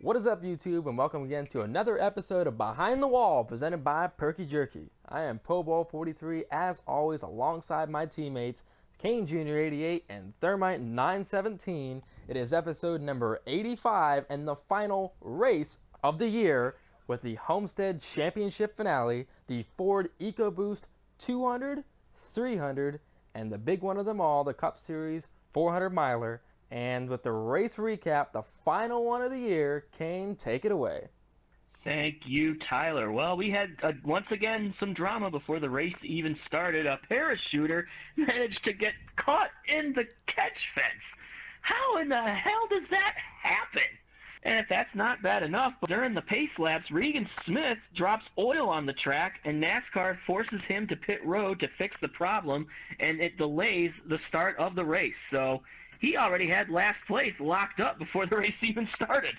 What is up, YouTube, and welcome again to another episode of Behind the Wall presented by Perky Jerky. I am Pro Bowl 43, as always, alongside my teammates Kane Jr. 88 and Thermite 917. It is episode number 85 and the final race of the year with the Homestead Championship finale, the Ford EcoBoost 200, 300, and the big one of them all, the Cup Series 400 miler. And with the race recap, the final one of the year, Kane, take it away. Thank you, Tyler. Well, we had, once again, some drama before the race even started. A parachuter managed to get caught in the catch fence. How in the hell does that happen? And if that's not bad enough, during the pace laps, Regan Smith drops oil on the track, and NASCAR forces him to pit road to fix the problem, and it delays the start of the race. So he already had last place locked up before the race even started.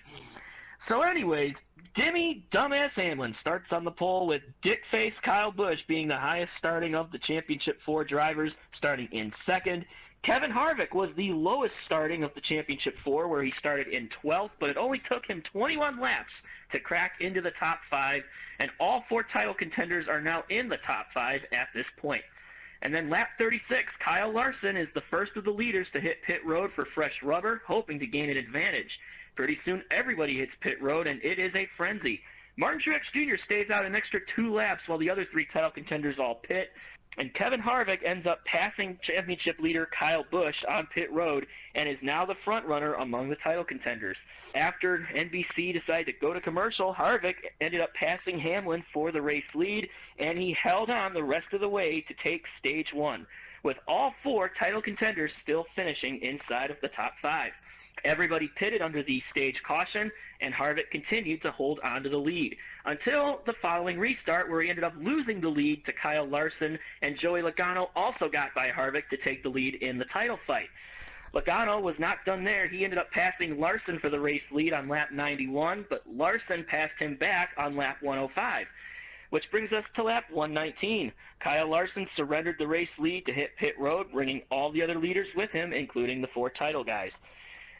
So anyways, Dimmy Dumbass Hamlin starts on the pole, with Dickface Kyle Busch being the highest starting of the Championship 4 drivers, starting in second. Kevin Harvick was the lowest starting of the Championship 4, where he started in 12th, but it only took him 21 laps to crack into the top 5, and all 4 title contenders are now in the top 5 at this point. And then lap 36, Kyle Larson is the first of the leaders to hit pit road for fresh rubber, hoping to gain an advantage. Pretty soon everybody hits pit road, and it is a frenzy. Martin Truex Jr. stays out an extra 2 laps while the other 3 title contenders all pit. And Kevin Harvick ends up passing championship leader Kyle Busch on pit road and is now the front runner among the title contenders. After NBC decided to go to commercial, Harvick ended up passing Hamlin for the race lead, and he held on the rest of the way to take stage 1, with all 4 title contenders still finishing inside of the top 5. Everybody pitted under the stage caution, and Harvick continued to hold on to the lead until the following restart, where he ended up losing the lead to Kyle Larson, and Joey Logano also got by Harvick to take the lead in the title fight. Logano was not done there. He ended up passing Larson for the race lead on lap 91, but Larson passed him back on lap 105. Which brings us to lap 119. Kyle Larson surrendered the race lead to hit pit road, bringing all the other leaders with him, including the 4 title guys.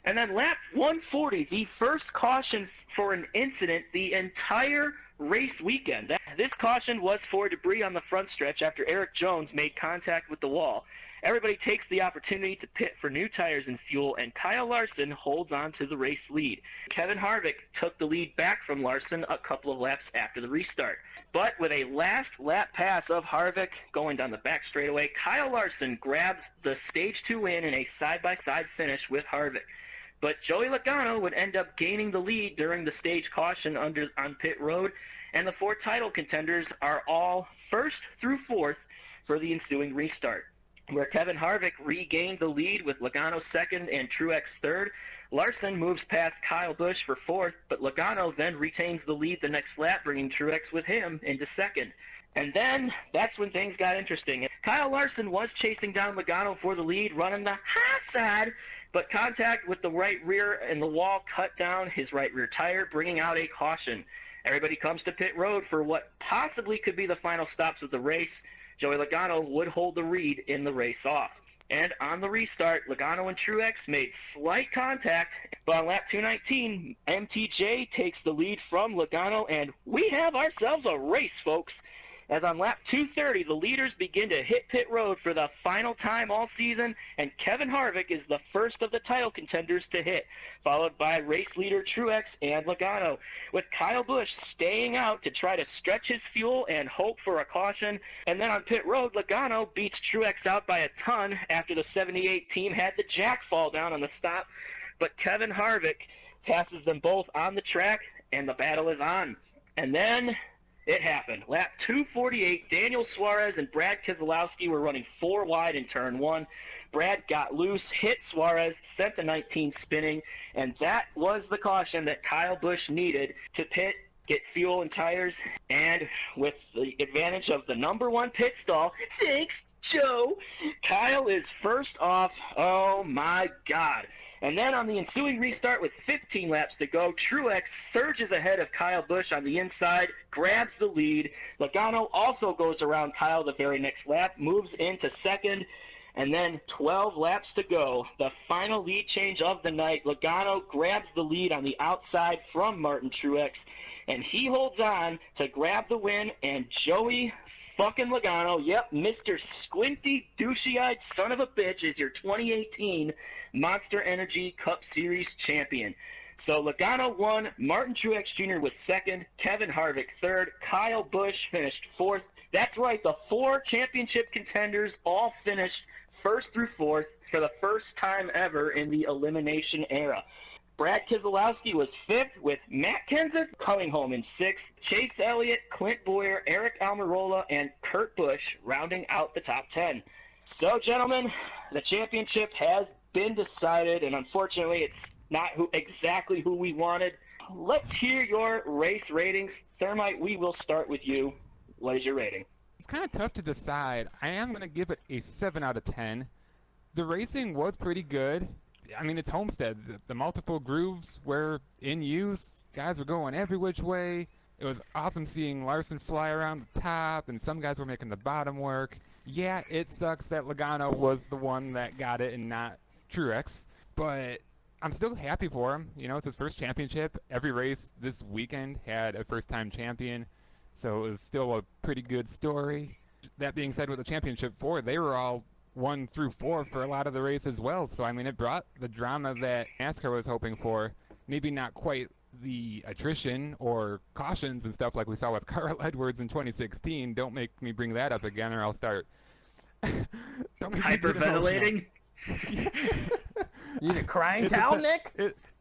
And then lap 140, the first caution for an incident the entire race weekend. This caution was for debris on the front stretch after Eric Jones made contact with the wall. Everybody takes the opportunity to pit for new tires and fuel, and Kyle Larson holds on to the race lead. Kevin Harvick took the lead back from Larson a couple of laps after the restart. But with a last lap pass of Harvick going down the back straightaway, Kyle Larson grabs the stage 2 win in a side-by-side finish with Harvick. But Joey Logano would end up gaining the lead during the stage caution on pit road, and the 4 title contenders are all 1st through 4th for the ensuing restart, where Kevin Harvick regained the lead with Logano 2nd and Truex 3rd. Larson moves past Kyle Busch for 4th, but Logano then retains the lead the next lap, bringing Truex with him into 2nd. And then that's when things got interesting. Kyle Larson was chasing down Logano for the lead, running the high side, but contact with the right rear and the wall cut down his right rear tire, bringing out a caution. Everybody comes to pit road for what possibly could be the final stops of the race. Joey Logano would hold the lead in the race off. And on the restart, Logano and Truex made slight contact, but on lap 219, MTJ takes the lead from Logano, and we have ourselves a race, folks. As on lap 230, the leaders begin to hit pit road for the final time all season, and Kevin Harvick is the first of the title contenders to hit, followed by race leader Truex and Logano, with Kyle Busch staying out to try to stretch his fuel and hope for a caution. And then on pit road, Logano beats Truex out by a ton after the 78 team had the jack fall down on the stop, but Kevin Harvick passes them both on the track, and the battle is on. And then it happened. Lap 248, Daniel Suarez and Brad Keselowski were running 4 wide in turn 1. Brad got loose, hit Suarez, sent the 19 spinning, and that was the caution that Kyle Busch needed to pit, get fuel and tires, and with the advantage of the number 1 pit stall, thanks, Joe, Kyle is first off. Oh my God. And then on the ensuing restart with 15 laps to go, Truex surges ahead of Kyle Busch on the inside, grabs the lead. Logano also goes around Kyle the very next lap, moves into 2nd, And then 12 laps to go. The final lead change of the night. Logano grabs the lead on the outside from Martin Truex, and he holds on to grab the win. And Joey fucking Logano, yep, Mr. Squinty douchey-eyed son of a bitch, is your 2018 Monster Energy Cup Series champion. So Logano won, Martin Truex Jr. was second, Kevin Harvick third, Kyle Busch finished fourth. That's right, the 4 championship contenders all finished first through fourth for the first time ever in the elimination era. Brad Keselowski was fifth, with Matt Kenseth coming home in sixth. Chase Elliott, Clint Bowyer, Eric Almirola, and Kurt Busch rounding out the top 10. So, gentlemen, the championship has been decided, and unfortunately it's not exactly who we wanted. Let's hear your race ratings. Thermite, we will start with you. What is your rating? It's kind of tough to decide. I am going to give it a 7 out of 10. The racing was pretty good. I mean, it's Homestead. The multiple grooves were in use. Guys were going every which way. It was awesome seeing Larson fly around the top, and some guys were making the bottom work. Yeah, it sucks that Logano was the one that got it and not Truex, but I'm still happy for him. You know, it's his first championship. Every race this weekend had a first-time champion, so it was still a pretty good story. That being said, with the championship 4, they were all 1 through 4 for a lot of the race as well. So, I mean, it brought the drama that NASCAR was hoping for. Maybe not quite the attrition or cautions and stuff like we saw with Carl Edwards in 2016. Don't make me bring that up again, or I'll start hyperventilating. You need a crying towel, Nick?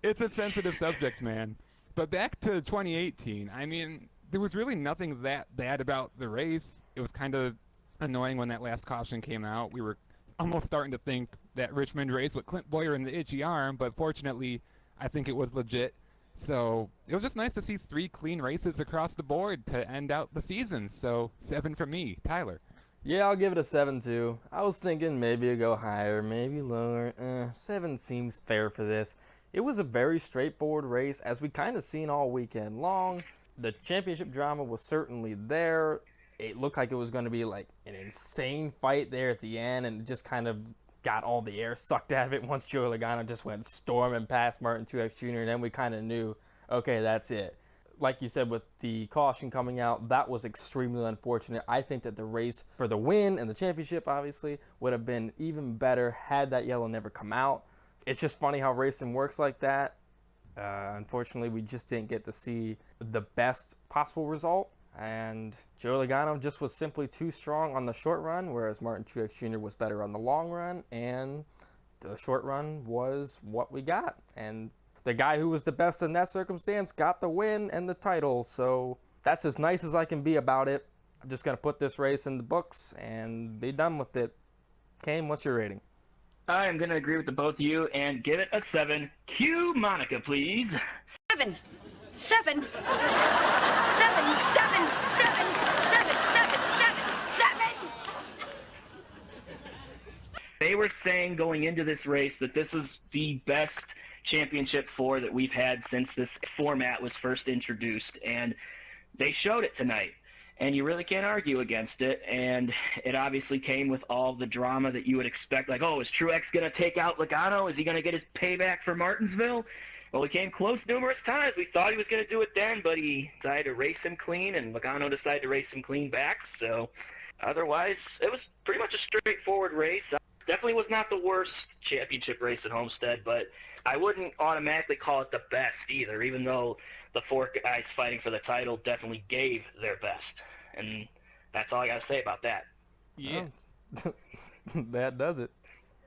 It's a sensitive subject, man. But back to 2018, I mean, there was really nothing that bad about the race. It was kind of annoying when that last caution came out. We were almost starting to think that Richmond race with Clint Bowyer in the itchy arm, but fortunately, I think it was legit. So it was just nice to see 3 clean races across the board to end out the season. So 7 from me. Tyler. Yeah, I'll give it a 7 too. I was thinking maybe it'd go higher, maybe lower. 7 seems fair for this. It was a very straightforward race, as we kind of seen all weekend long. The championship drama was certainly there. It looked like it was going to be like an insane fight there at the end, and it just kind of got all the air sucked out of it once Joey Logano just went storming past Martin Truex Jr., and then we kind of knew, okay, that's it. Like you said, with the caution coming out, that was extremely unfortunate. I think that the race for the win and the championship, obviously, would have been even better had that yellow never come out. It's just funny how racing works like that. Unfortunately, we just didn't get to see the best possible result, and Joey Logano just was simply too strong on the short run, whereas Martin Truex Jr. was better on the long run, and the short run was what we got. And the guy who was the best in that circumstance got the win and the title, so that's as nice as I can be about it. I'm just going to put this race in the books and be done with it. Kane, what's your rating? I am going to agree with the both of you and give it a 7. Cue Monica, please. 7. 7. 7. 7. 7. 7. 7. 7. They were saying going into this race that this is the best championship 4 that we've had since this format was first introduced, and they showed it tonight, and you really can't argue against it. And it obviously came with all the drama that you would expect, like, oh, is Truex going to take out Logano? Is he going to get his payback for Martinsville? Well, he came close numerous times. We thought he was going to do it then, but he decided to race him clean, and Logano decided to race him clean back. So otherwise, it was pretty much a straightforward race. Definitely was not the worst championship race at Homestead, but I wouldn't automatically call it the best either, even though the 4 guys fighting for the title definitely gave their best. And that's all I got to say about that. Yeah. That does it.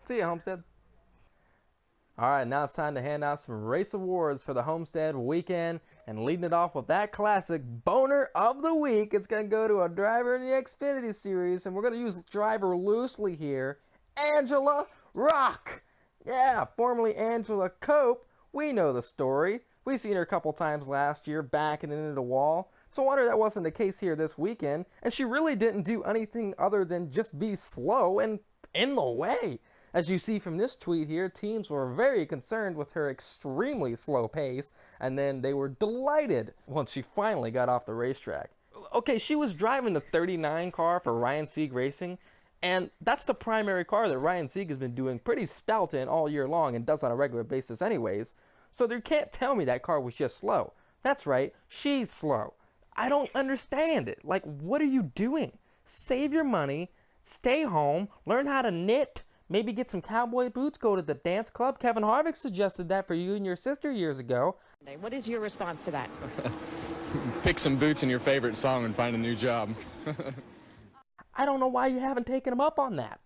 See ya, Homestead. All right, now it's time to hand out some race awards for the Homestead weekend, and leading it off with that classic boner of the week. It's going to go to a driver in the Xfinity Series, and we're going to use driver loosely here, Angela Rock. Yeah, formerly Angela Cope. We know the story. We've seen her a couple times last year, backing into the wall. So I wonder that wasn't the case here this weekend, and she really didn't do anything other than just be slow and in the way. As you see from this tweet here, teams were very concerned with her extremely slow pace, and then they were delighted once she finally got off the racetrack. Okay, she was driving the 39 car for Ryan Sieg Racing, And that's the primary car that Ryan Sieg has been doing pretty stout in all year long and does on a regular basis anyways. So you can't tell me that car was just slow. That's right, she's slow. I don't understand it. Like, what are you doing? Save your money, stay home, learn how to knit, maybe get some cowboy boots, go to the dance club. Kevin Harvick suggested that for you and your sister years ago. What is your response to that? Pick some boots in your favorite song and find a new job. I don't know why you haven't taken him up on that.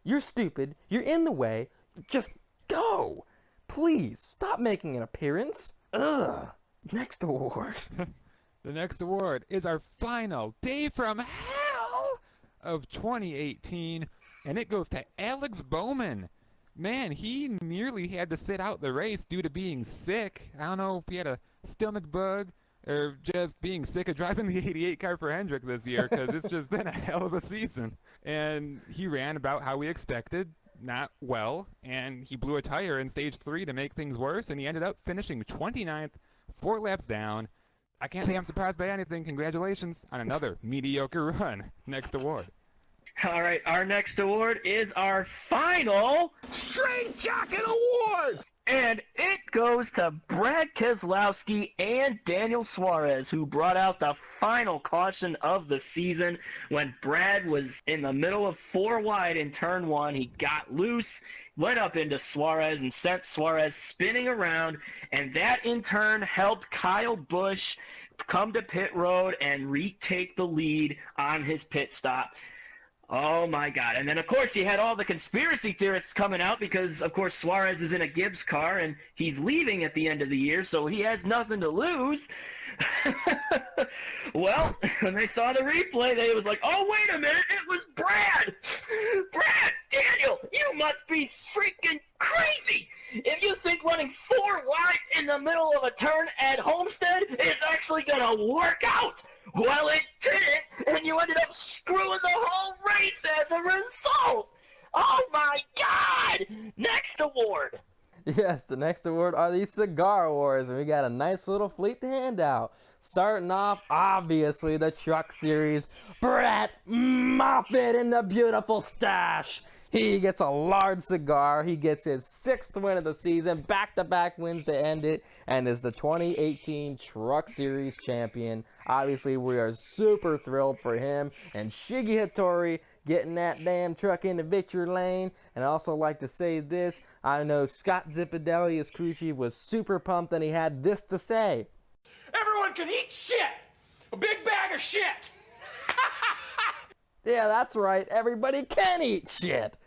You're stupid. You're in the way. Just go. Please, stop making an appearance. Ugh. Next award. The next award is our final day from hell of 2018, and it goes to Alex Bowman. Man, he nearly had to sit out the race due to being sick. I don't know if he had a stomach bug or just being sick of driving the 88 car for Hendrick this year, because it's just been a hell of a season. And he ran about how we expected, not well, and he blew a tire in stage 3 to make things worse, and he ended up finishing 29th, 4 laps down. I can't say I'm surprised by anything. Congratulations on another mediocre run. Next award. All right, our next award is our final Straight Jacket Award! and it goes to Brad Keselowski and Daniel Suarez, who brought out the final caution of the season when Brad was in the middle of 4 wide in turn 1. He got loose, went up into Suarez, and sent Suarez spinning around, and that in turn helped Kyle Busch come to pit road and retake the lead on his pit stop. Oh my God. And then of course you had all the conspiracy theorists coming out because of course Suarez is in a Gibbs car and he's leaving at the end of the year, so he has nothing to lose. Well, when they saw the replay, they was like, oh wait a minute, it was Brad! Brad, Daniel, you must be freaking crazy! If you think running 4 wide in the middle of a turn at Homestead is actually gonna work out! Well, it didn't, and you ended up screwing the whole race as a result! Oh my God! Next award! Yes, the next award are the Cigar Awards, and we got a nice little fleet to hand out. Starting off, obviously, the Truck Series. Brett Moffitt in the beautiful stash. He gets a large cigar. He gets his 6th win of the season, back-to-back wins to end it, and is the 2018 Truck Series champion. Obviously, we are super thrilled for him and Shiggy Hattori getting that damn truck into victory lane. And I also like to say this, I know Scott Zipadelli, his crew chief, was super pumped, and he had this to say. Everyone can eat shit! A big bag of shit! Yeah, that's right, everybody can eat shit!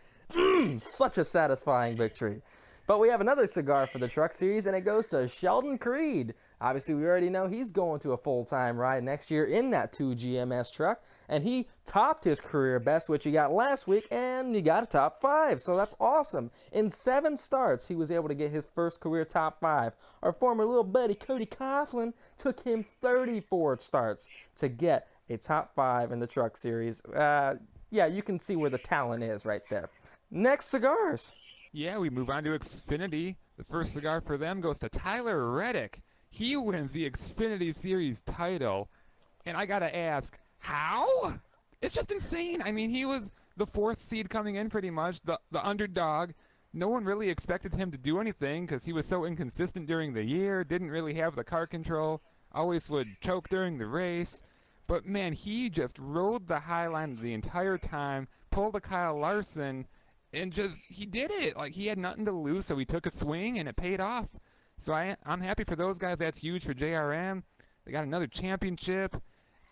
Such a satisfying victory. But we have another cigar for the Truck Series, and it goes to Sheldon Creed. Obviously, we already know he's going to a full-time ride next year in that 2 GMS truck, and he topped his career best, which he got last week, and he got a top 5, so that's awesome. In 7 starts, he was able to get his first career top 5. Our former little buddy, Cody Coughlin, took him 34 starts to get a top 5 in the Truck Series. Yeah, you can see where the talent is right there. Next, cigars. Yeah, we move on to Xfinity. The first cigar for them goes to Tyler Reddick. He wins the Xfinity Series title. And I gotta ask, how? It's just insane. I mean, he was the 4th seed coming in pretty much, the underdog. No one really expected him to do anything because he was so inconsistent during the year, didn't really have the car control, always would choke during the race. But man, he just rode the high line the entire time, pulled a Kyle Larson, and he did it. Like, he had nothing to lose, so he took a swing, and it paid off. So I'm happy for those guys. That's huge for JRM. They got another championship.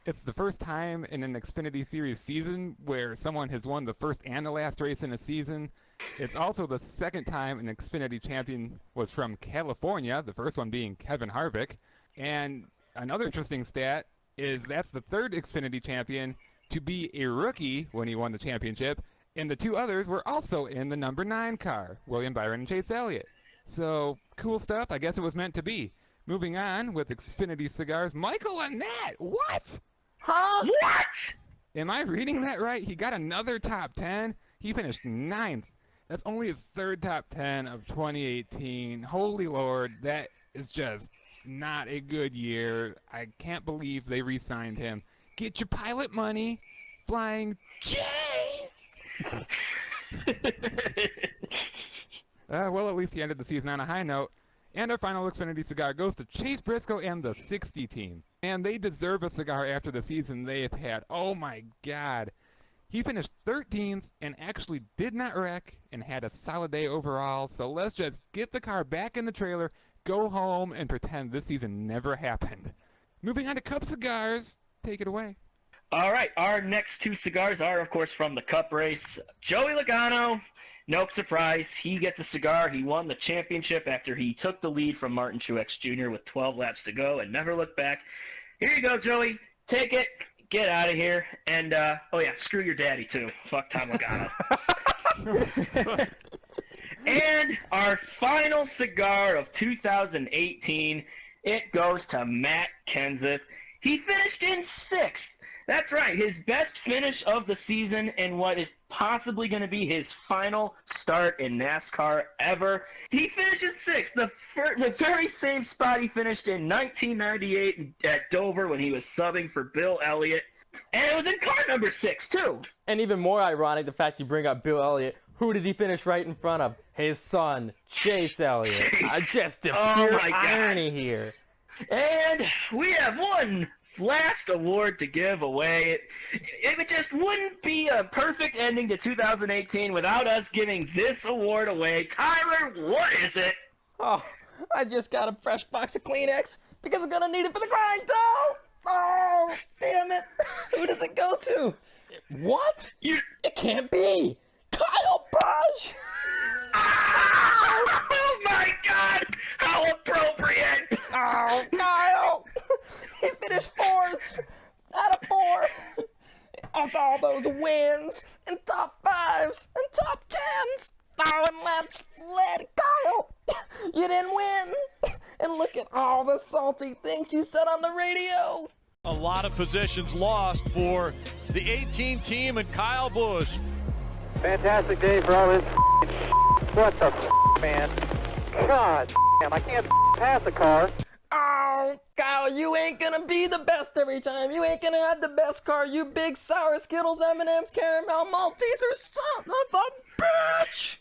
It's the first time in an Xfinity Series season where someone has won the first and the last race in a season. It's also the second time an Xfinity champion was from California, the first one being Kevin Harvick. And another interesting stat is that's the 3rd Xfinity champion to be a rookie when he won the championship. And the 2 others were also in the number 9 car, William Byron and Chase Elliott. So, cool stuff. I guess it was meant to be. Moving on with Xfinity Cigars, Michael Annett. What? Huh? What? Am I reading that right? He got another top 10. He finished 9th. That's only his 3rd top 10 of 2018. Holy Lord, that is just not a good year. I can't believe they re-signed him. Get your pilot money, Flying J. Well, at least he ended the season on a high note. And our final Xfinity cigar goes to Chase Briscoe and the 60 team. And they deserve a cigar after the season they have had. Oh my God. He finished 13th and actually did not wreck and had a solid day overall. So let's just get the car back in the trailer, go home, and pretend this season never happened. Moving on to Cup Cigars. Take it away. All right, our next two cigars are, of course, from the Cup race. Joey Logano, no surprise, he gets a cigar. He won the championship after he took the lead from Martin Truex Jr. with 12 laps to go and never looked back. Here you go, Joey. Take it. Get out of here. And, oh yeah, screw your daddy, too. Fuck Tom Logano. And our final cigar of 2018, it goes to Matt Kenseth. He finished in 6th. That's right, his best finish of the season in what is possibly going to be his final start in NASCAR ever. He finishes 6th, the very same spot he finished in 1998 at Dover when he was subbing for Bill Elliott. And it was in car number 6, too. And even more ironic, the fact you bring up Bill Elliott. Who did he finish right in front of? His son, Chase Elliott. Just the pure irony here. And we have one last award to give away. It just wouldn't be a perfect ending to 2018 without us giving this award away. Tyler, what is it? Oh, I just got a fresh box of Kleenex because I'm gonna need it for the grind dough. Oh, damn it. Who does it go to? What? It can't be. Kyle Busch. Oh my God! How appropriate! Oh, Kyle! He finished 4th out of 4 off all those wins and top 5s and top 10s. Oh, and laps led, Kyle! You didn't win! And look at all the salty things you said on the radio! A lot of positions lost for the 18 team and Kyle Busch. Fantastic day for all this. What the man? God damn, I can't pass a car. Oh, Kyle, you ain't gonna be the best every time. You ain't gonna have the best car, you big sour Skittles, M&M's, caramel, Malteser, son of a bitch!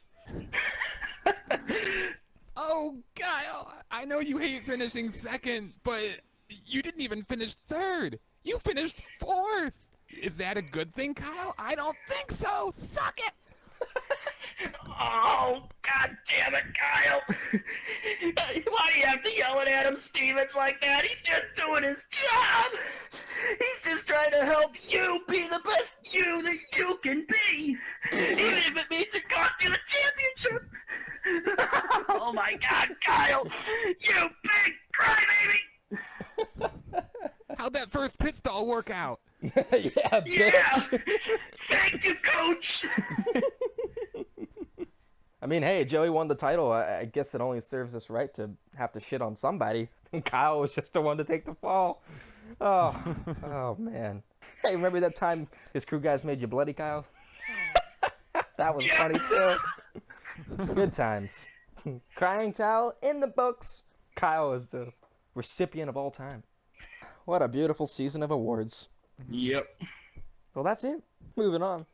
Oh, Kyle, I know you hate finishing 2nd, but you didn't even finish 3rd. You finished 4th. Is that a good thing, Kyle? I don't think so. Suck it! Oh, God damn it, Kyle. Why do you have to yell at Adam Stevens like that? He's just doing his job. He's just trying to help you be the best you that you can be. Even if it means it costs you the championship. Oh, my God, Kyle. You big crybaby. How'd that first pit stall work out? Yeah, bitch. Yeah. Thank you, Coach. I mean, hey, Joey won the title. I guess it only serves us right to have to shit on somebody. And Kyle was just the one to take the fall. Oh, oh man. Hey, remember that time his crew guys made you bloody, Kyle? That was funny too. Good times. Crying towel in the books. Kyle is the recipient of all time. What a beautiful season of awards. Yep. Well, that's it. Moving on.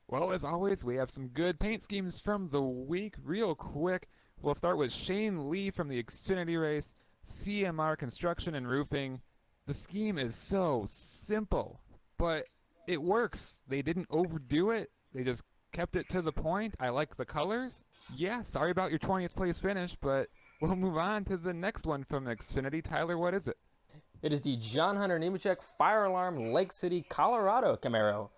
Well, as always, we have some good paint schemes from the week. Real quick, we'll start with Shane Lee from the Xfinity race, CMR Construction and Roofing. The scheme is so simple, but it works. They didn't overdo it. They just kept it to the point. I like the colors. Yeah, sorry about your 20th place finish, but we'll move on to the next one from Xfinity. Tyler, what is it? It is the John Hunter Nemechek Fire Alarm Lake City, Colorado Camaro.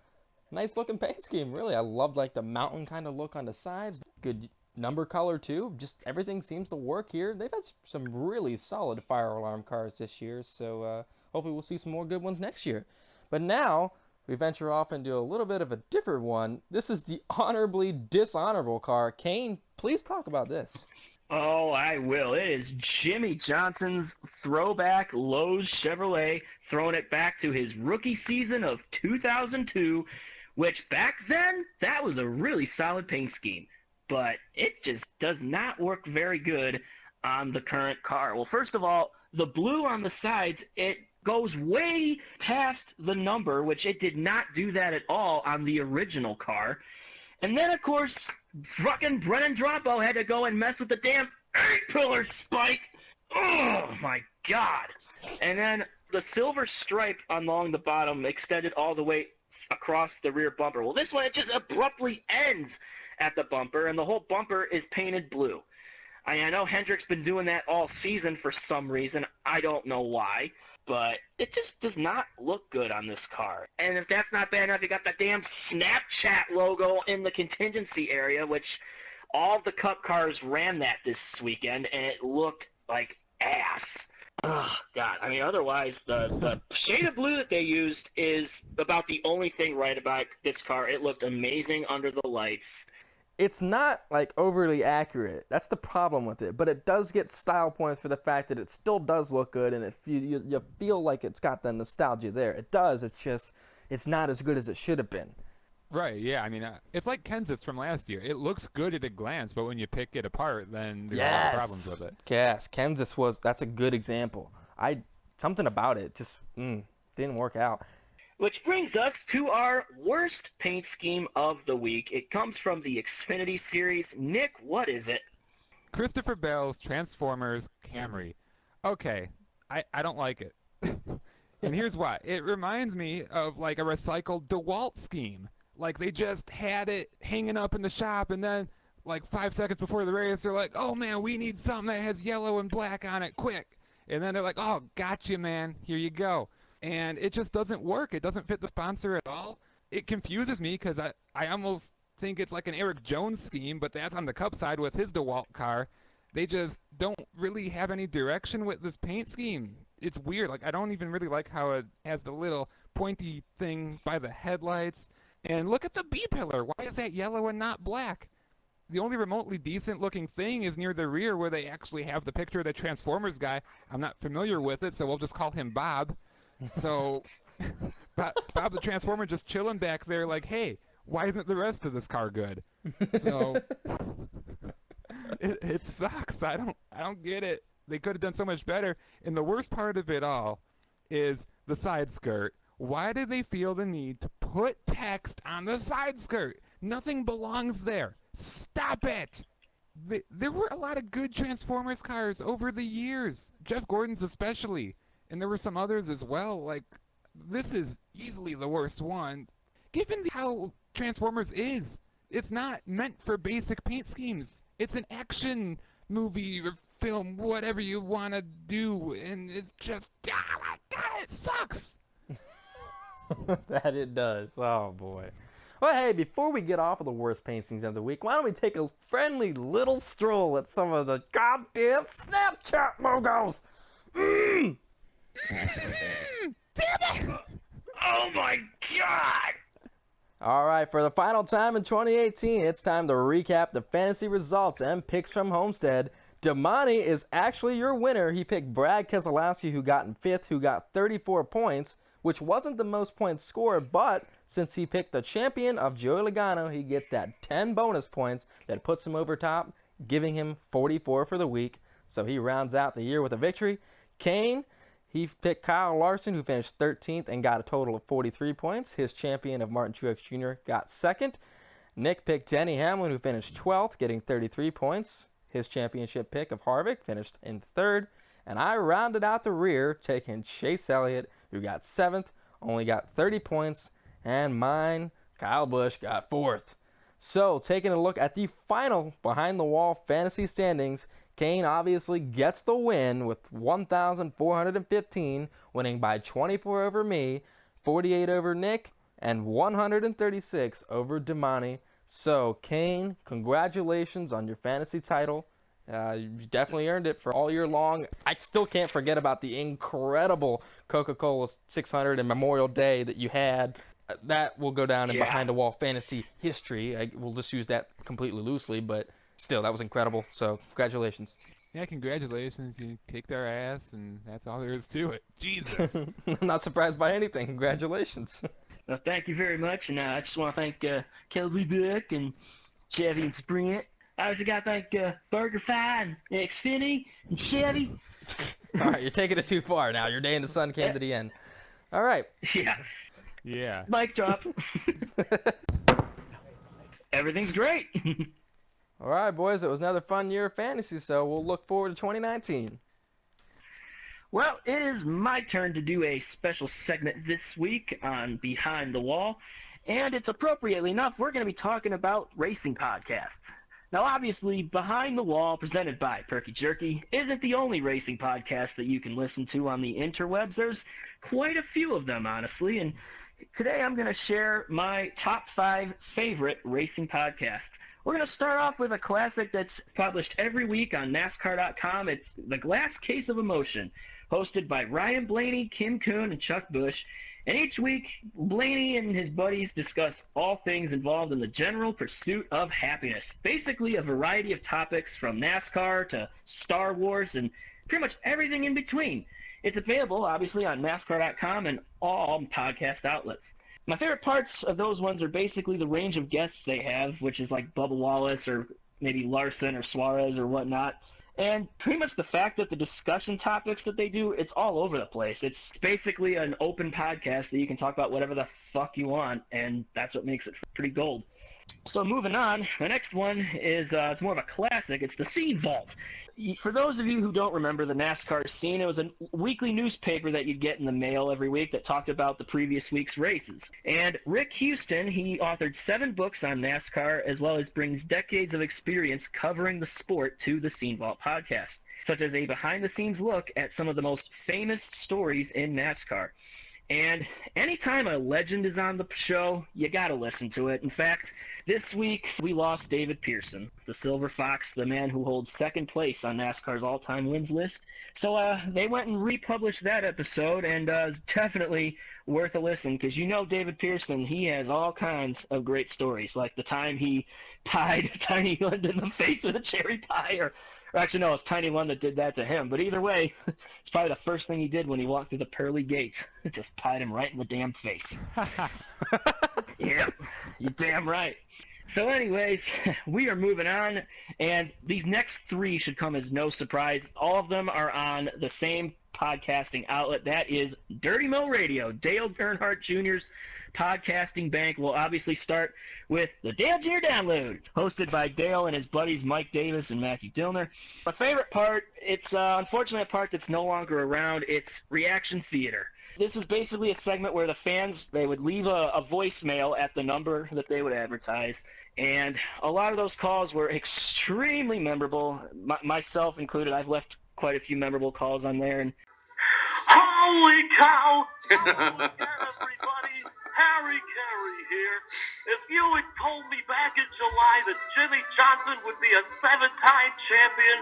Nice looking paint scheme, really. I love like the mountain kind of look on the sides. Good number color too. Just everything seems to work here. They've had some really solid fire alarm cars this year, so hopefully we'll see some more good ones next year. But now we venture off into a little bit of a different one. This is the honorably dishonorable car. Kane, please talk about this. Oh, I will. It is Jimmy Johnson's throwback Lowe's Chevrolet, throwing it back to his rookie season of 2002, which back then, that was a really solid paint scheme. But it just does not work very good on the current car. Well, first of all, the blue on the sides, it goes way past the number, which it did not do that at all on the original car. And then, of course, fucking Brennan Droppo had to go and mess with the damn 8-pillar spike. Oh, my God. And then the silver stripe along the bottom extended all the way across the rear bumper. Well, this one, it just abruptly ends at the bumper, and the whole bumper is painted blue. I know Hendrick's been doing that all season for some reason. I don't know why, but it just does not look good on this car. And if that's not bad enough, you got the damn Snapchat logo in the contingency area, which all the Cup cars ran that this weekend, and it looked like ass. Oh, God. I mean, otherwise, the shade of blue that they used is about the only thing right about this car. It looked amazing under the lights. It's not like overly accurate. That's the problem with it. But it does get style points for the fact that it still does look good, and you feel like it's got the nostalgia there. It does. It's just it's not as good as it should have been. Right, yeah. I mean, it's like Kenseth's from last year. It looks good at a glance, but when you pick it apart, then there's a lot of problems with it. Yes, Kenseth that's a good example. Something about it just didn't work out. Which brings us to our worst paint scheme of the week. It comes from the Xfinity Series. Nick, what is it? Christopher Bell's Transformers Camry. Okay, I don't like it. And here's why. It reminds me of like a recycled DeWalt scheme. Like they just had it hanging up in the shop, and then like 5 seconds before the race, they're like, oh man, we need something that has yellow and black on it, quick. And then they're like, oh, gotcha, man, here you go. And it just doesn't work. It doesn't fit the sponsor at all. It confuses me because I almost think it's like an Eric Jones scheme, but that's on the Cup side with his DeWalt car. They just don't really have any direction with this paint scheme. It's weird. Like I don't even really like how it has the little pointy thing by the headlights. And look at the B-pillar. Why is that yellow and not black? The only remotely decent looking thing is near the rear where they actually have the picture of the Transformers guy. I'm not familiar with it, so we'll just call him Bob. So Bob the Transformer just chilling back there like, hey, why isn't the rest of this car good? So it sucks. I don't get it. They could have done so much better. And the worst part of it all is the side skirt. Why did they feel the need to put text on the side skirt? Nothing belongs there. Stop it! There were a lot of good Transformers cars over the years. Jeff Gordon's especially. And there were some others as well. Like, this is easily the worst one. Given how Transformers is, it's not meant for basic paint schemes. It's an action movie or film, whatever you want to do. And it's just, oh my God, it sucks! That it does. Oh, boy. Well, hey, before we get off of the worst paint schemes of the week, why don't we take a friendly little stroll at some of the goddamn Snapchat logos? Damn it! Oh my God! All right, for the final time in 2018, it's time to recap the fantasy results and picks from Homestead. Damani is actually your winner. He picked Brad Keselowski, who got in 5th, who got 34 points, which wasn't the most points scored, but since he picked the champion of Joey Logano, he gets that 10 bonus points that puts him over top, giving him 44 for the week. So he rounds out the year with a victory. Kane, he picked Kyle Larson, who finished 13th and got a total of 43 points. His champion of Martin Truex Jr. got 2nd. Nick picked Denny Hamlin, who finished 12th, getting 33 points. His championship pick of Harvick finished in 3rd. And I rounded out the rear, taking Chase Elliott, who got 7th, only got 30 points. And mine, Kyle Busch, got 4th. So, taking a look at the final behind-the-wall fantasy standings, Kane obviously gets the win with 1,415, winning by 24 over me, 48 over Nick, and 136 over Damani. So, Kane, congratulations on your fantasy title. You definitely earned it for all year long. I still can't forget about the incredible Coca-Cola 600 and Memorial Day that you had. That will go down in behind-the-wall fantasy history. We'll just use that completely loosely, but still, that was incredible. So, congratulations. Yeah, congratulations. You kicked our ass, and that's all there is to it. Jesus. I'm not surprised by anything. Congratulations. Well, thank you very much, and I just want to thank Kelly Buck and Chevy and Sprint. I also got to thank Burger Fi and Xfinity and Chevy. All right, you're taking it too far now. Your day in the sun came to the end. All right. Yeah. Yeah. Mic drop. Everything's great. All right, boys. It was another fun year of fantasy, so we'll look forward to 2019. Well, it is my turn to do a special segment this week on Behind the Wall, and it's appropriately enough, we're going to be talking about racing podcasts. Now, obviously, Behind the Wall, presented by Perky Jerky, isn't the only racing podcast that you can listen to on the interwebs. There's quite a few of them, honestly, and today I'm going to share my top 5 favorite racing podcasts. We're going to start off with a classic that's published every week on NASCAR.com. It's The Glass Case of Emotion, hosted by Ryan Blaney, Kim Kuhn, and Chuck Bush. And each week, Blaney and his buddies discuss all things involved in the general pursuit of happiness. Basically, a variety of topics from NASCAR to Star Wars and pretty much everything in between. It's available, obviously, on NASCAR.com and all podcast outlets. My favorite parts of those ones are basically the range of guests they have, which is like Bubba Wallace or maybe Larson or Suarez or whatnot. And pretty much the fact that the discussion topics that they do, it's all over the place. It's basically an open podcast that you can talk about whatever the fuck you want, and that's what makes it pretty gold. So moving on, the next one is it's more of a classic. It's the Scene Vault. For those of you who don't remember the NASCAR Scene, it was a weekly newspaper that you'd get in the mail every week that talked about the previous week's races. And Rick Houston, he authored 7 books on NASCAR, as well as brings decades of experience covering the sport to the Scene Vault podcast, such as a behind-the-scenes look at some of the most famous stories in NASCAR. And anytime a legend is on the show, you gotta listen to it. In fact, this week we lost David Pearson, the Silver Fox, the man who holds second place on NASCAR's all-time wins list. So they went and republished that episode, and it's definitely worth a listen, because you know David Pearson, he has all kinds of great stories, like the time he pied Tiny Lund in the face with a cherry pie, or actually, no, it's Tiny Lund that did that to him. But either way, it's probably the first thing he did when he walked through the pearly gates. It just pied him right in the damn face. Yeah, you damn right. So anyways, we are moving on, and these next 3 should come as no surprise. All of them are on the same podcasting outlet. That is Dirty Mo Radio, Dale Earnhardt Jr.'s podcasting bank. Will obviously start with the Dale Jr. Download, hosted by Dale and his buddies Mike Davis and Matthew Dillner. My favorite part, it's unfortunately a part that's no longer around, it's Reaction Theater. This is basically a segment where the fans, they would leave a voicemail at the number that they would advertise, and a lot of those calls were extremely memorable, myself included. I've left quite a few memorable calls on there. And holy cow! Hello again, everybody. Harry Carey here. If you had told me back in July that Jimmy Johnson would be a 7-time champion,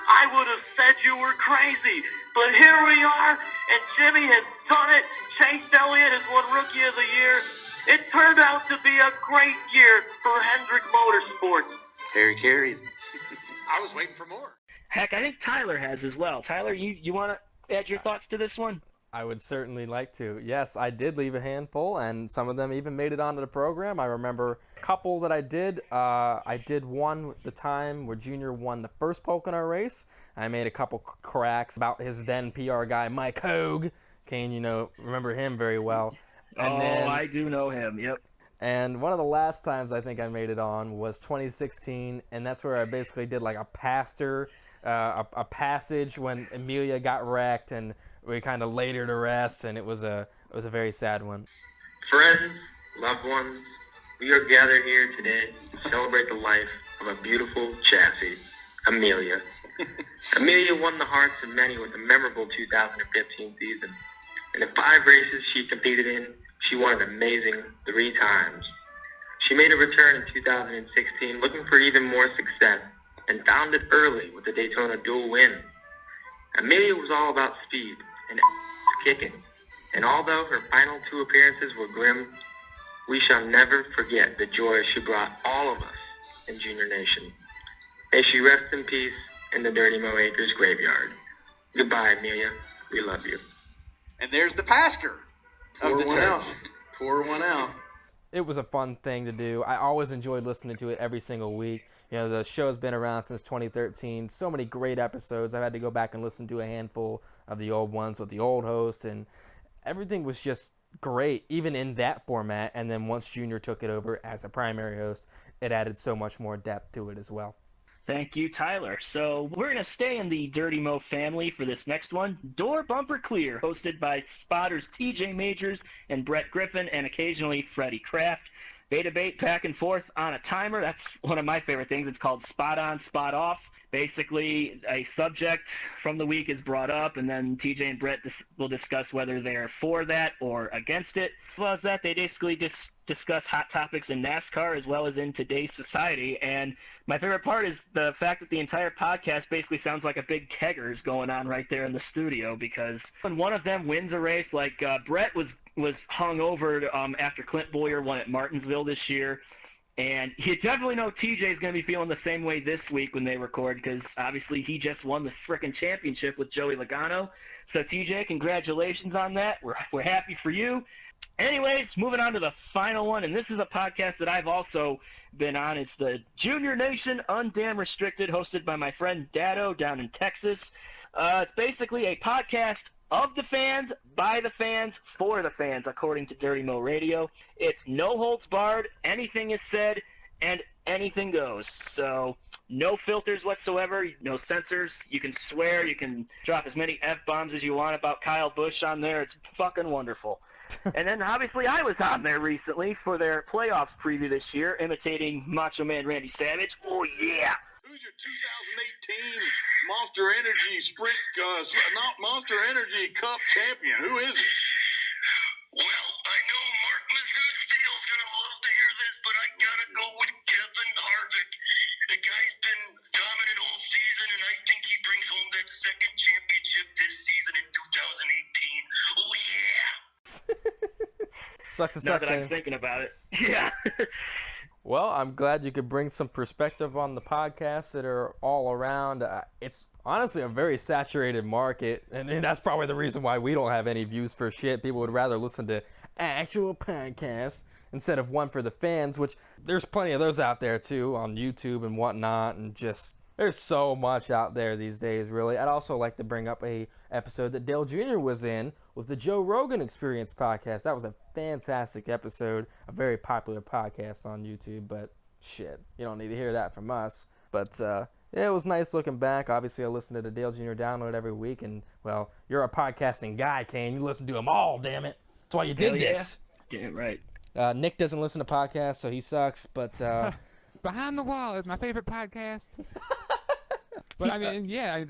I would have said you were crazy. But here we are, and Jimmy has done it. Chase Elliott has won Rookie of the Year. It turned out to be a great year for Hendrick Motorsports. Harry Carey. I was waiting for more. Heck, I think Tyler has as well. Tyler, you want to add your thoughts to this one? I would certainly like to. Yes, I did leave a handful, and some of them even made it onto the program. I remember a couple that I did. I did one the time where Junior won the first Pocono race. I made a couple cracks about his then PR guy, Mike Hogue. Kane, remember him very well. And then, I do know him, yep. And one of the last times I think I made it on was 2016, and that's where I basically did like a a passage when Amelia got wrecked, and we kind of laid her to rest, and it was a very sad one. Friends, loved ones, we are gathered here today to celebrate the life of a beautiful chassis, Amelia. Amelia won the hearts of many with a memorable 2015 season. In the 5 races she competed in, she won an amazing 3 times. She made a return in 2016 looking for even more success and found it early with the Daytona dual win. Amelia was all about speed and kicking, and although her final 2 appearances were grim, we shall never forget the joy she brought all of us in Junior Nation. May she rest in peace in the Dirty Mo Acres graveyard. Goodbye, Amelia. We love you. And there's the pastor of the church. Pour one out. It was a fun thing to do. I always enjoyed listening to it every single week. You know, the show has been around since 2013. So many great episodes. I've had to go back and listen to a handful of the old ones with the old host, and everything was just great, even in that format. And then once Junior took it over as a primary host, it added so much more depth to it as well. Thank you, Tyler. So we're going to stay in the Dirty Mo family for this next one. Door Bumper Clear, hosted by spotters TJ Majors and Brett Griffin, and occasionally Freddie Kraft. They debate back and forth on a timer. That's one of my favorite things. It's called Spot On, Spot Off. Basically, a subject from the week is brought up, and then TJ and Brett will discuss whether they're for that or against it. As well as that, they basically just discuss hot topics in NASCAR as well as in today's society. And my favorite part is the fact that the entire podcast basically sounds like a big keggers going on right there in the studio, because when one of them wins a race, like Brett was hung over after Clint Boyer won at Martinsville this year. And you definitely know TJ's going to be feeling the same way this week when they record, because obviously he just won the frickin' championship with Joey Logano. So TJ, congratulations on that. We're happy for you. Anyways, moving on to the final one, and this is a podcast that I've also been on. It's the Junior Nation Undamn Restricted, hosted by my friend Dado down in Texas. It's basically a podcast of the fans, by the fans, for the fans, according to Dirty Mo Radio. It's no holds barred, anything is said, and anything goes. So no filters whatsoever, no censors. You can swear, you can drop as many F-bombs as you want about Kyle Busch on there. It's fucking wonderful. And then obviously I was on there recently for their playoffs preview this year, imitating Macho Man Randy Savage. Oh yeah! Who's your 2018 Monster Energy Sprint, not Monster Energy Cup champion? Who is it? Well, I know Mark Mizzou-Steele's going to love to hear this, but I got to go with Kevin Harvick. The guy's been dominant all season, and I think he brings home that second championship this season in 2018. Oh, yeah! Sucks to Now suck, that I'm thinking about it. Yeah. Well, I'm glad you could bring some perspective on the podcasts that are all around. It's honestly a very saturated market, and that's probably the reason why we don't have any views for shit. People would rather listen to actual podcasts instead of one for the fans, which there's plenty of those out there too on YouTube and whatnot, and just there's so much out there these days, really. I'd also like to bring up a episode that Dale Jr. was in with the Joe Rogan Experience podcast. That was a fantastic episode, a very popular podcast on YouTube, but shit, you don't need to hear that from us. But yeah, it was nice looking back. Obviously, I listen to the Dale Jr. Download every week, and well, you're a podcasting guy, Kane. You listen to them all, damn it. That's why you did this. Yeah, right. Nick doesn't listen to podcasts, so he sucks, but Behind the Wall is my favorite podcast. But I mean, yeah,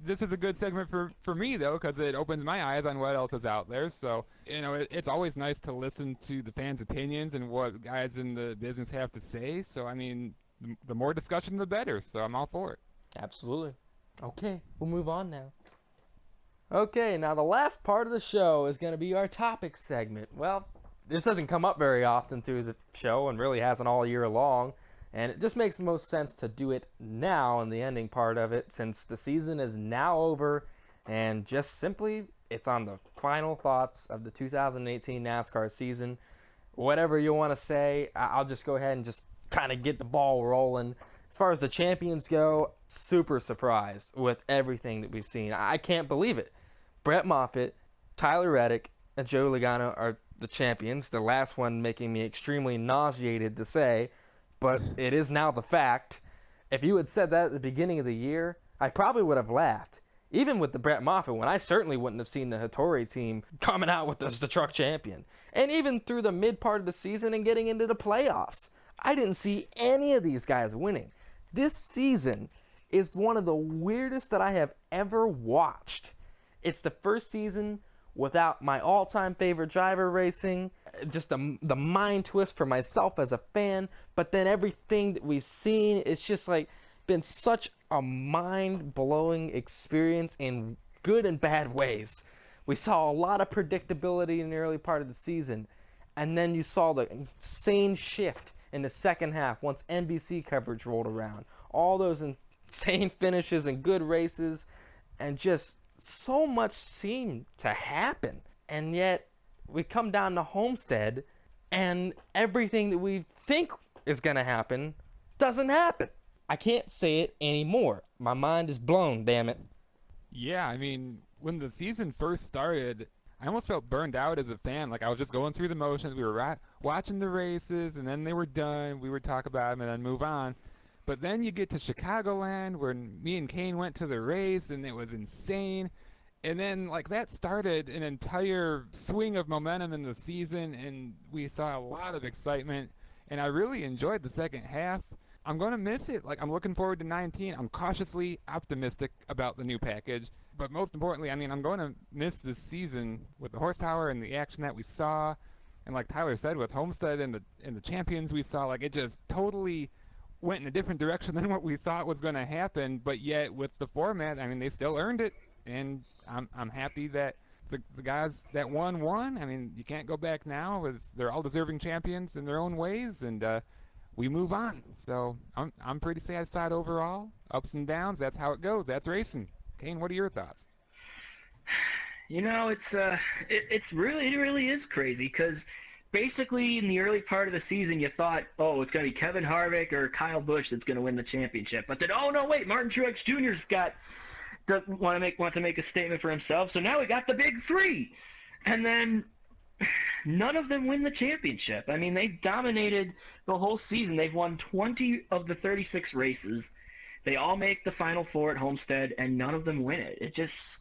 this is a good segment for me though, because it opens my eyes on what else is out there. So it's always nice to listen to the fans' opinions and what guys in the business have to say. So I mean, the more discussion, the better. So I'm all for it. Absolutely. Okay, we'll move on now. Okay, now the last part of the show is going to be our topic segment. Well, this doesn't come up very often through the show and really hasn't all year long. And it just makes most sense to do it now in the ending part of it, since the season is now over, and just simply it's on the final thoughts of the 2018 NASCAR season. Whatever you want to say, I'll just go ahead and just kind of get the ball rolling. As far as the champions go, super surprised with everything that we've seen. I can't believe it. Brett Moffitt, Tyler Reddick, and Joe Logano are the champions, the last one making me extremely nauseated to say, but it is now the fact. If you had said that at the beginning of the year, I probably would have laughed. Even with the Brett Moffitt one, I certainly wouldn't have seen the Hattori team coming out with the truck champion. And even through the mid part of the season and getting into the playoffs, I didn't see any of these guys winning. This season is one of the weirdest that I have ever watched. It's the first season without my all-time favorite driver racing, just the mind twist for myself as a fan, but then everything that we've seen, it's just like been such a mind-blowing experience in good and bad ways. We saw a lot of predictability in the early part of the season, and then you saw the insane shift in the second half once NBC coverage rolled around. All those insane finishes and good races, and just so much seemed to happen. And yet we come down to Homestead and everything that we think is going to happen doesn't happen. I can't say it anymore. My mind is blown, damn it. Yeah, I mean, when the season first started, I almost felt burned out as a fan. Like I was just going through the motions. We were watching the races, and then they were done. We would talk about them and then move on. But then you get to Chicagoland, where me and Kane went to the race, and it was insane. And then, like, that started an entire swing of momentum in the season, and we saw a lot of excitement. And I really enjoyed the second half. I'm going to miss it. Like, I'm looking forward to 19. I'm cautiously optimistic about the new package. But most importantly, I mean, I'm going to miss this season with the horsepower and the action that we saw. And like Tyler said, with Homestead and the champions we saw, like, it just totally went in a different direction than what we thought was going to happen. But yet, with the format, I mean, they still earned it. And I'm happy that the guys that won. I mean, you can't go back now. They're all deserving champions in their own ways. And we move on. So I'm pretty satisfied overall. Ups and downs, that's how it goes. That's racing. Kane, what are your thoughts? You know, it really is crazy because basically in the early part of the season you thought, oh, it's going to be Kevin Harvick or Kyle Busch that's going to win the championship. But then, oh no, wait, Martin Truex Jr.'s want to make a statement for himself. So now we got the big three, and then none of them win the championship. I mean, they've dominated the whole season. They've won 20 of the 36 races. They all make the Final Four at Homestead, and none of them win it. It just,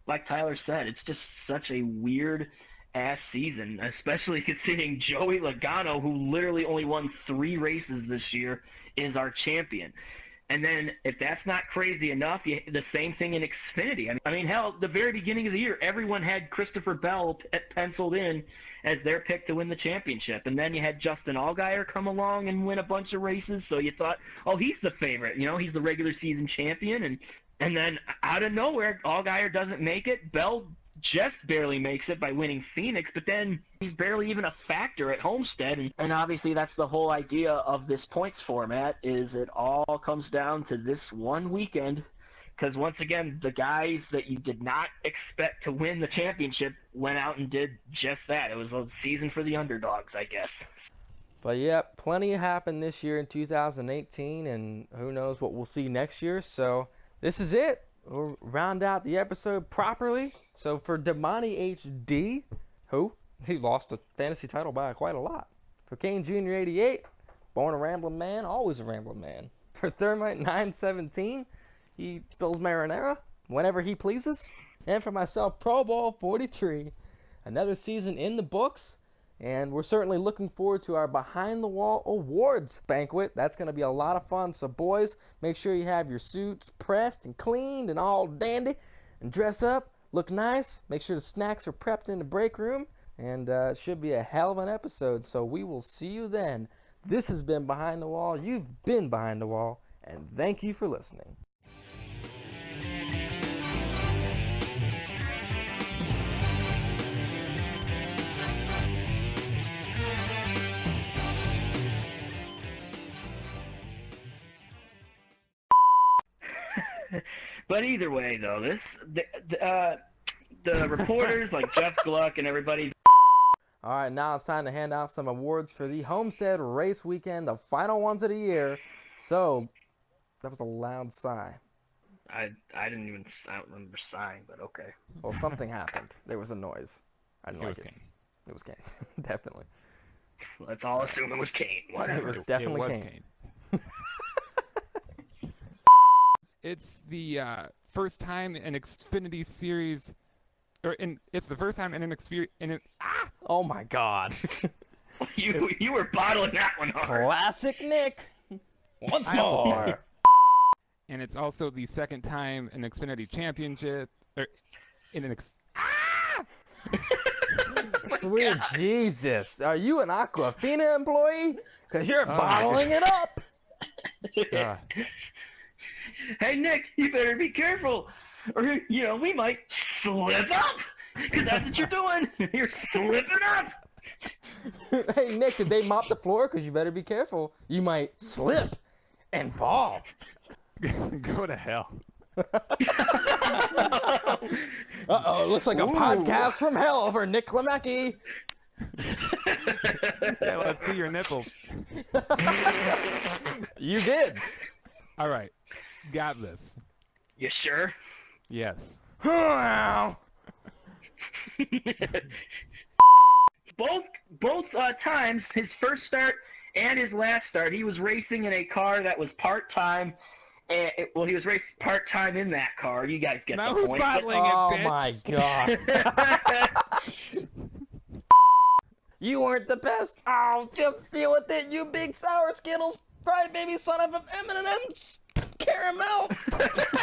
like Tyler said, it's just such a weird-ass season, especially considering Joey Logano, who literally only won 3 races this year, is our champion. And then, if that's not crazy enough, the same thing in Xfinity. I mean, hell, the very beginning of the year, everyone had Christopher Bell penciled in as their pick to win the championship. And then you had Justin Allgaier come along and win a bunch of races, so you thought, oh, he's the favorite. You know, he's the regular season champion. And then, out of nowhere, Allgaier doesn't make it. Bell just barely makes it by winning Phoenix, but then he's barely even a factor at Homestead. And obviously that's the whole idea of this points format, is it all comes down to this one weekend, because once again, the guys that you did not expect to win the championship went out and did just that. It was a season for the underdogs, I guess. But yeah, plenty happened this year in 2018, and who knows what we'll see next year. So this is it. We'll round out the episode properly. So for Damani HD, he lost a fantasy title by quite a lot. For Kane Jr. 88, born a rambling man, always a rambling man. For Thermite 917, he spills marinara whenever he pleases. And for myself, Pro Bowl 43, another season in the books. And we're certainly looking forward to our Behind the Wall Awards banquet. That's going to be a lot of fun. So boys, make sure you have your suits pressed and cleaned and all dandy. And dress up, look nice. Make sure the snacks are prepped in the break room. And it should be a hell of an episode. So we will see you then. This has been Behind the Wall. You've been Behind the Wall. And thank you for listening. But either way, though, the reporters like Jeff Gluck and everybody. All right, now it's time to hand out some awards for the Homestead Race Weekend, the final ones of the year. So, that was a loud sigh. I don't remember sighing, but okay. Well, something happened. There was a noise. I didn't like it. Kane. It was Kane, definitely. Let's all assume it was Kane. Whatever. It was definitely Kane. It's the first time in Xfinity Series, it's the first time in an Xfinity. Oh my God! you were bottling that one hard. Classic Nick. Once more. And it's also the second time in Xfinity Championship, or in an Sweet Jesus! Are you an Aquafina employee? Cause you're bottling it up. Hey, Nick, you better be careful, or, we might slip up, because that's what you're doing. You're slipping up. Hey, Nick, did they mop the floor? Because you better be careful. You might slip and fall. Go to hell. Uh-oh, it looks like a podcast from hell for Nick Lemecki. Yeah, let's see your nipples. You did. All right. Got this. You sure? Yes. Wow. Both times, his first start and his last start, he was racing in a car that was part-time. Well, he was racing part-time in that car. You guys get now the who's point. bottling it, Oh bitch? my god. You weren't the best. Oh, just deal with it, you big sour Skittles, crybaby son of an M&M's caramel.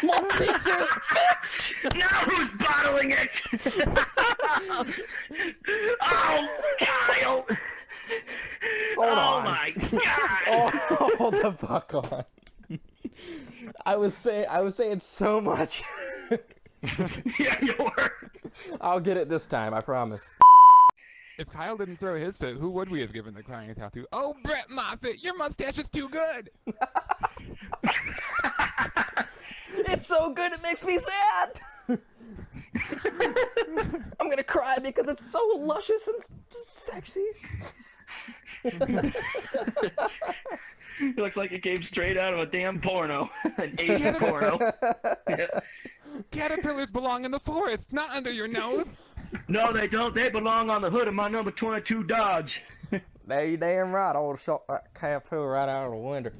Malteser, bitch. Now who's bottling it? Oh, Kyle. Hold on. My God. Oh, hold the fuck on. I was saying so much. Yeah, you were. I'll get it this time, I promise. If Kyle didn't throw his fit, who would we have given the crying towel to? Oh, Brett Moffitt, your mustache is too good. It's so good it makes me sad. I'm gonna cry because it's so luscious and sexy. He looks like it came straight out of a damn porno. An 80s porno. Yeah. Caterpillars belong in the forest, not under your nose. No, they don't. They belong on the hood of my number 22 Dodge. There you damn right. I would've shot that caterpillar right out of the window.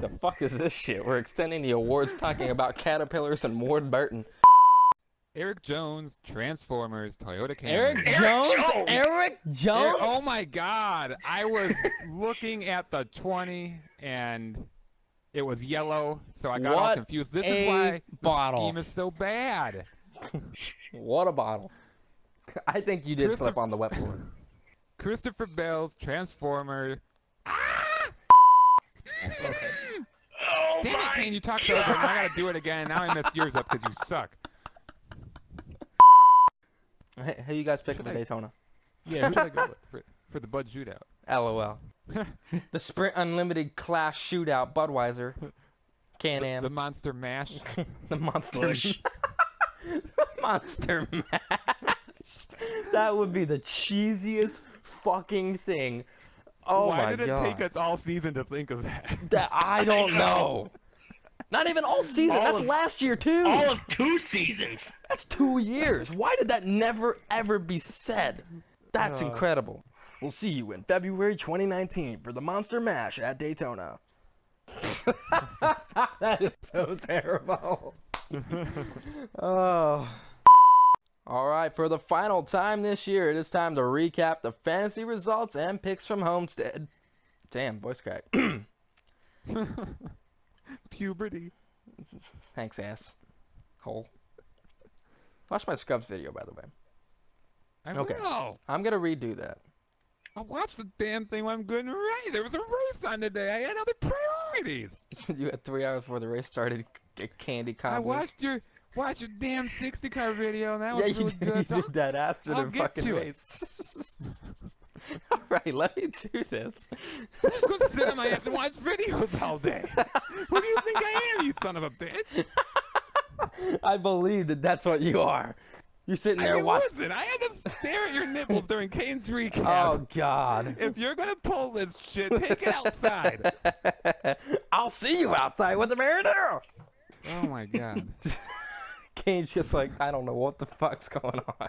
The fuck is this shit? We're extending the awards talking about caterpillars and Ward Burton. Eric Jones, Transformers, Toyota Camry. Eric Jones? Eric Jones? Oh my god. I was looking at the 20 and it was yellow, so I got all confused. This is why the scheme is so bad. What a bottle. I think you did slip on the wet floor. Christopher Bell's Transformer. Okay. Oh damn it, Kane, you talked over it, and I gotta do it again. Now I messed yours up because you suck. Hey, who you guys pick at the Daytona? Yeah, who should I go with for the Bud Shootout? LOL. The Sprint Unlimited Class Shootout Budweiser. Can-Am. The Monster Mash. The Monster Bush. The Monster Mash. That would be the cheesiest fucking thing. Oh Why my did it god. take us all season to think of that? That I don't know. Not even all season. That's last year too. All of 2 seasons. That's 2 years. Why did that never ever be said? That's incredible. We'll see you in February 2019 for the Monster Mash at Daytona. That is so terrible. Oh. Alright, for the final time this year, it is time to recap the fantasy results and picks from Homestead. Damn, voice crack. Puberty. Thanks, ass. Hole. Watch my Scrubs video, by the way. I Okay. will. I'm gonna redo that. I watched the damn thing while I'm good and right. There was a race on today. I had other priorities. You had 3 hours before the race started. Get candy cobbler. I watched your damn 60 car video, and that was really good. You So did that after I'll the get fucking to it. race. Alright, let me do this. I'm just gonna sit on my ass and watch videos all day. Who do you think I am, you son of a bitch? I believe that that's what you are. You're sitting there watching. Listen, I had to stare at your nipples during Kane's recap. Oh, God. If you're gonna pull this shit, take it outside. I'll see you outside with the marinara. Oh, my God. Kane's just like, I don't know what the fuck's going on.